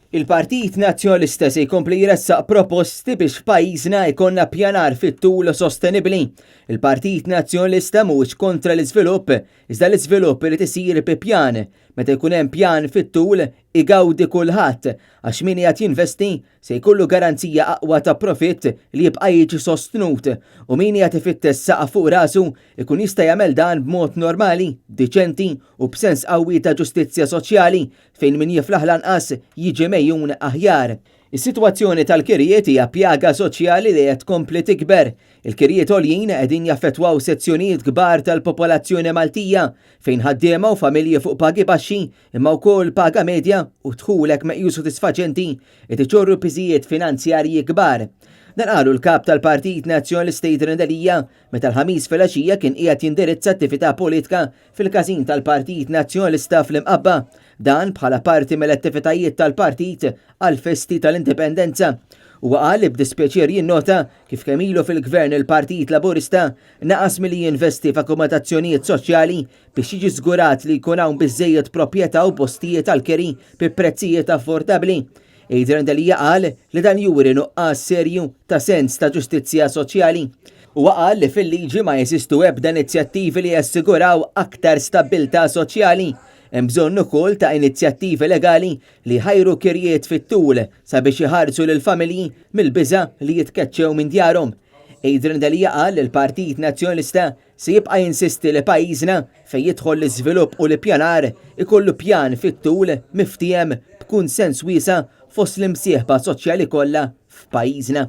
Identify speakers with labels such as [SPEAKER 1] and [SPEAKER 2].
[SPEAKER 1] Il-Partit Nazzjonalista se jkompli jressaq proposti biex f'pajjiżna jkollna pjanar fit-tul sostenibbli. Il-Partit Nazzjonalista mhuwiex kontra l-iżvilupp, iżda l-iżvilupp irid isir bi pjan. Meta jkun hemm pjan fit-tul igawdi kulħadd għax min qed jinvesti se jkollu garanzija aqwa ta' profitt li jibqa' jiġi sostnut u min qed ifittex saqa' fuq rasu ikun jista' jagħmel dan b'mod normali, diċenti u b'sens qawwi ta' ġustizzja soċjali fejn min jiflaħ lanqas jiġi mejjun aħjar. Is-sitwazzjoni tal-kirjiet hija pjaga soċjali li qed tkompli tikber. Il-kirjiet għoljin qegħdin jaffettwaw sezzjonijiet kbar tal-popolazzjoni Maltija fejn ħaddiema u familji fuq pagi baxxi imma wkoll paga medja u dħulek meqjus sodisfaċenti qed iġorru piżijiet finanzjarji kbar. Dan qalu l-kap tal-Partit Nazzjonalista Jidher Dalija meta l-ħamis filgħaxija kien qiegħed jindirizza attività politika fil-każin tal-Partit Nazzjonalista fl-Imqabba. Dan bħala parti mill-attivitajiet tal-partit għal-festi tal-indipendenza. U qal li b'dispjaċir jinnota kif kemm ilu fil-gvern il-Partit Laburista naqas milli jinvesti f'akkomodazzjonijiet soċjali biex jiġi żgurat li jkun hawn biżżejjed proprjetà u postijiet għall-keri bi prezzijiet affordabbli. Jidher Dalija qal li dan juri nuqqas serju ta' sens ta' ġustizzja soċjali. U qal li fil-liġi ma jeżistu ebda inizjattivi li jassiguraw aktar stabilta soċjali. Hemm bżonn ukoll ta' inizjattivi legali li ħajru kirjiet fit-tul sabiex iħarsu lil familji mill-biża' li jitkeċċew minn djarhom. Jidher Dalija qal li l-Partit Nazzjonalista se jibqa' jinsisti li pajjiżna fejn jidħol l-iżvilupp u l-ippjanar ikollu pjan fit-tul miftiem b'kunsens wiesa' fost l-imsieħba soċjali kollha f'pajjiżna.